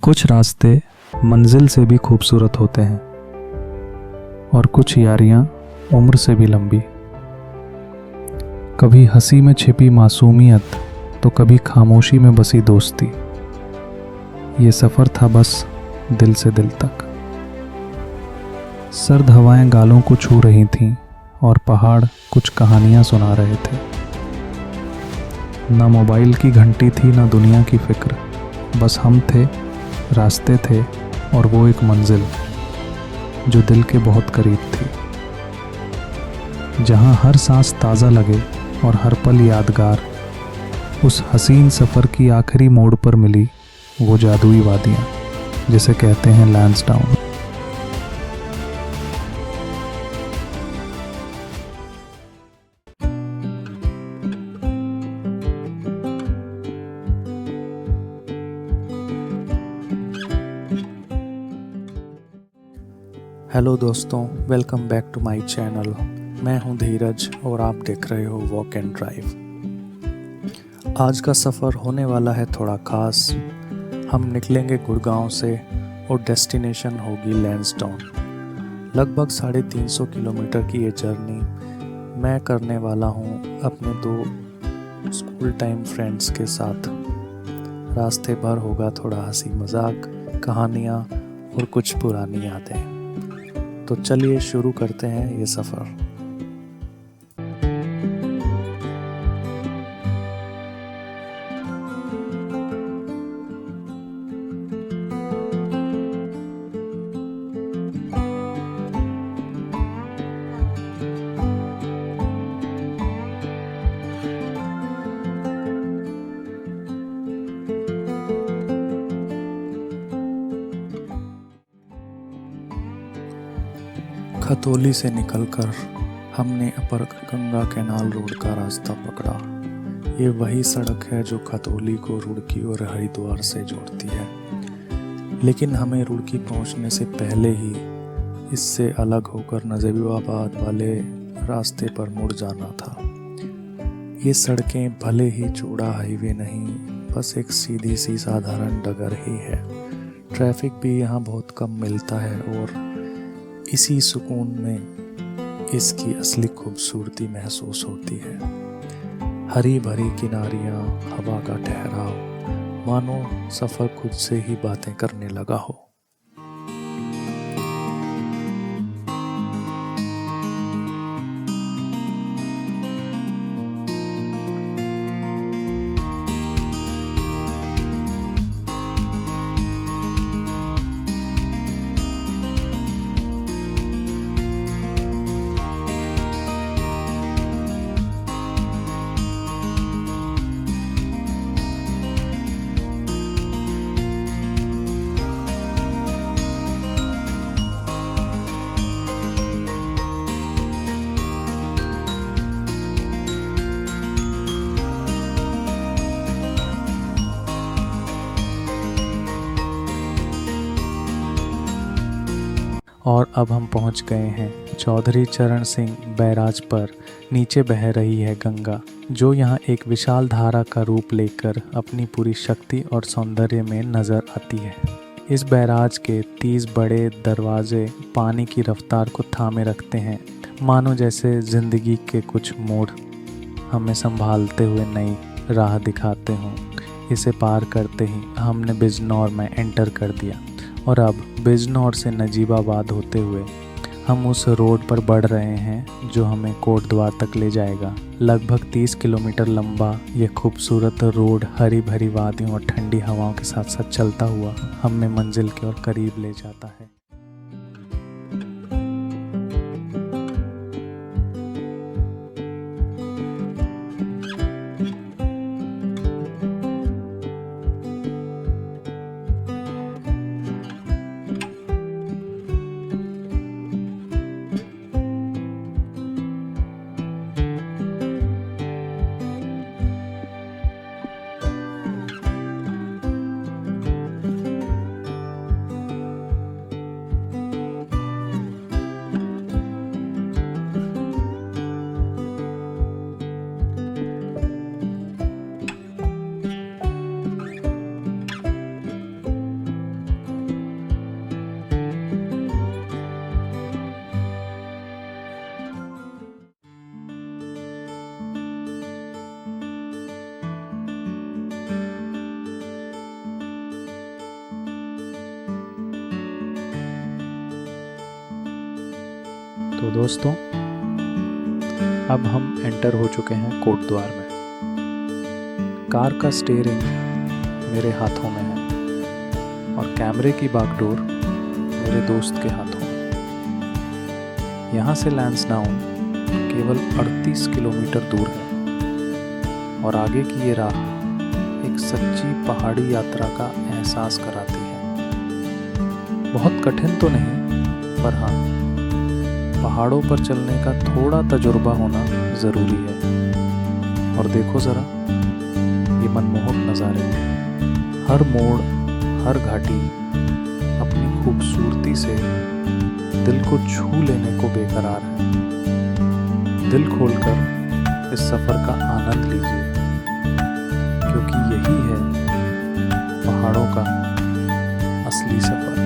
कुछ रास्ते मंजिल से भी खूबसूरत होते हैं और कुछ यारियां उम्र से भी लंबी। कभी हंसी में छिपी मासूमियत तो कभी खामोशी में बसी दोस्ती। ये सफ़र था बस दिल से दिल तक। सर्द हवाएं गालों को छू रही थीं और पहाड़ कुछ कहानियां सुना रहे थे। ना मोबाइल की घंटी थी ना दुनिया की फिक्र, बस हम थे, रास्ते थे और वो एक मंजिल जो दिल के बहुत करीब थी, जहां हर सांस ताज़ा लगे और हर पल यादगार। उस हसीन सफ़र की आखिरी मोड़ पर मिली वो जादुई वादियाँ जिसे कहते हैं लैंसडाउन। हेलो दोस्तों, welcome back to my channel. मैं हूं धीरज और आप देख रहे हो वॉक एंड ड्राइव। आज का सफ़र होने वाला है थोड़ा ख़ास। हम निकलेंगे गुड़गांव से और डेस्टिनेशन होगी लैंसडाउन। लगभग 350 किलोमीटर की ये जर्नी मैं करने वाला हूं अपने 2 स्कूल टाइम फ्रेंड्स के साथ। रास्ते भर होगा थोड़ा हंसी मजाक, कहानियाँ और कुछ पुरानी यादें। तो चलिए शुरू करते हैं ये सफ़र। खतौली से निकलकर हमने अपर गंगा कैनाल रोड का रास्ता पकड़ा। ये वही सड़क है जो खतौली को रुड़की और हरिद्वार से जोड़ती है, लेकिन हमें रुड़की पहुंचने से पहले ही इससे अलग होकर नजीबाबाद वाले रास्ते पर मुड़ जाना था। ये सड़कें भले ही चौड़ा हाईवे नहीं, बस एक सीधी सी साधारण डगर ही है। ट्रैफिक भी यहाँ बहुत कम मिलता है और इसी सुकून में इसकी असली खूबसूरती महसूस होती है। हरी भरी किनारियाँ, हवा का ठहराव, मानो सफ़र खुद से ही बातें करने लगा हो। और अब हम पहुंच गए हैं चौधरी चरण सिंह बैराज पर। नीचे बह रही है गंगा, जो यहां एक विशाल धारा का रूप लेकर अपनी पूरी शक्ति और सौंदर्य में नज़र आती है। इस बैराज के 30 बड़े दरवाजे पानी की रफ्तार को थामे रखते हैं, मानो जैसे ज़िंदगी के कुछ मोड़ हमें संभालते हुए नई राह दिखाते हों। इसे पार करते ही हमने बिजनौर में एंटर कर दिया और अब बिजनौर से नजीबाबाद होते हुए हम उस रोड पर बढ़ रहे हैं जो हमें कोट द्वार तक ले जाएगा। लगभग 30 किलोमीटर लंबा ये खूबसूरत रोड हरी भरी वादियों और ठंडी हवाओं के साथ साथ चलता हुआ हमें मंजिल के और करीब ले जाता है। तो दोस्तों, अब हम एंटर हो चुके हैं कोटद्वार में। कार का स्टीयरिंग मेरे हाथों में है और कैमरे की बागडोर मेरे दोस्त के हाथों में। यहाँ से लैंसडाउन केवल 38 किलोमीटर दूर है और आगे की ये राह एक सच्ची पहाड़ी यात्रा का एहसास कराती है। बहुत कठिन तो नहीं, पर हाँ, पहाड़ों पर चलने का थोड़ा तजुर्बा होना ज़रूरी है। और देखो ज़रा ये मनमोहक नज़ारे, हर मोड़, हर घाटी अपनी खूबसूरती से दिल को छू लेने को बेकरार है। दिल खोलकर इस सफ़र का आनंद लीजिए, क्योंकि यही है पहाड़ों का असली सफ़र।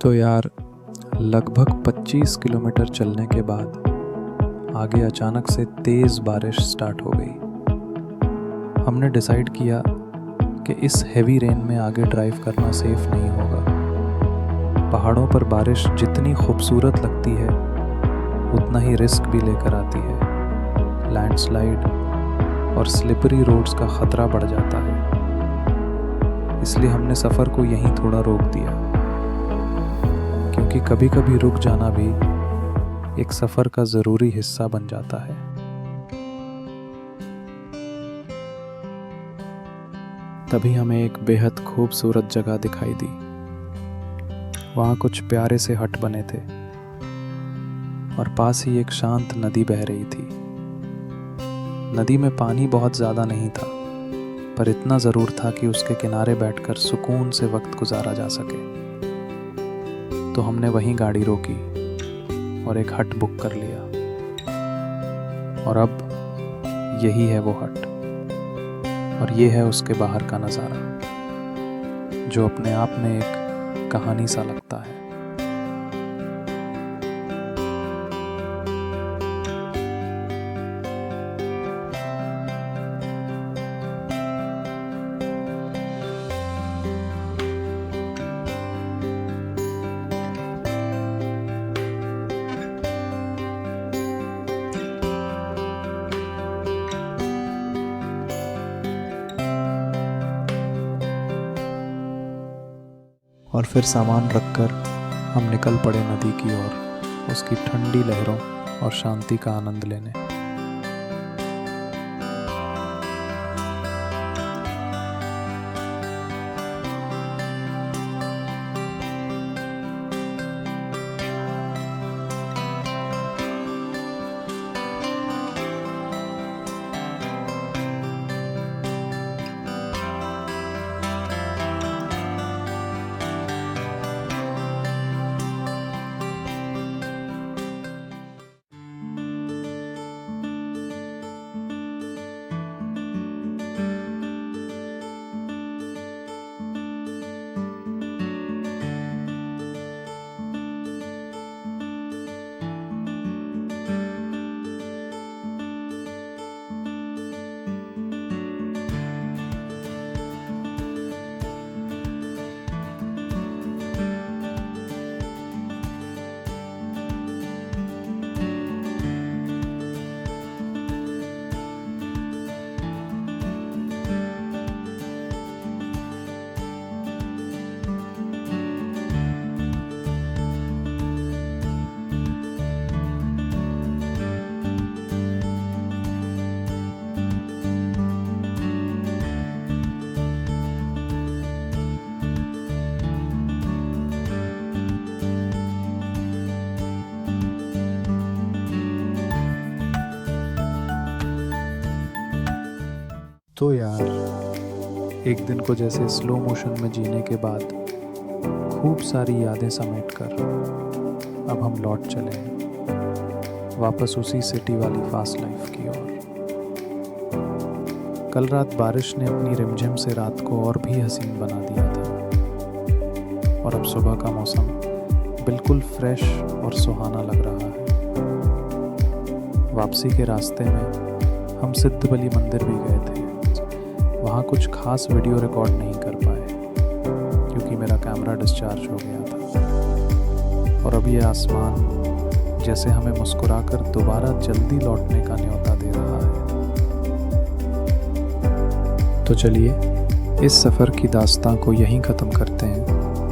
तो यार, लगभग 25 किलोमीटर चलने के बाद आगे अचानक से तेज़ बारिश स्टार्ट हो गई। हमने डिसाइड किया कि इस हेवी रेन में आगे ड्राइव करना सेफ नहीं होगा। पहाड़ों पर बारिश जितनी खूबसूरत लगती है, उतना ही रिस्क भी लेकर आती है। लैंडस्लाइड और स्लिपरी रोड्स का ख़तरा बढ़ जाता है। इसलिए हमने सफ़र को यहीं थोड़ा रोक दिया, क्योंकि कभी कभी रुक जाना भी एक सफ़र का ज़रूरी हिस्सा बन जाता है। तभी हमें एक बेहद खूबसूरत जगह दिखाई दी। वहाँ कुछ प्यारे से हट बने थे और पास ही एक शांत नदी बह रही थी। नदी में पानी बहुत ज़्यादा नहीं था, पर इतना ज़रूर था कि उसके किनारे बैठकर सुकून से वक्त गुजारा जा सके। तो हमने वहीं गाड़ी रोकी और एक हट बुक कर लिया। और अब यही है वो हट, और ये है उसके बाहर का नज़ारा, जो अपने आप में एक कहानी सा लगता है। और फिर सामान रखकर हम निकल पड़े नदी की ओर, उसकी ठंडी लहरों और शांति का आनंद लेने। तो यार, एक दिन को जैसे स्लो मोशन में जीने के बाद खूब सारी यादें समेटकर अब हम लौट चले हैं वापस उसी सिटी वाली फास्ट लाइफ की ओर। कल रात बारिश ने अपनी रिमझिम से रात को और भी हसीन बना दिया था और अब सुबह का मौसम बिल्कुल फ्रेश और सुहाना लग रहा है। वापसी के रास्ते में हम सिद्ध बली मंदिर भी गए थे। वहाँ कुछ खास वीडियो रिकॉर्ड नहीं कर पाए क्योंकि मेरा कैमरा डिस्चार्ज हो गया था। और अब ये आसमान जैसे हमें मुस्कुराकर दोबारा जल्दी लौटने का न्योता दे रहा है। तो चलिए इस सफ़र की दास्तां को यहीं ख़त्म करते हैं।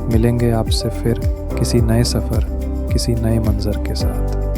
मिलेंगे आपसे फिर किसी नए सफ़र, किसी नए मंज़र के साथ।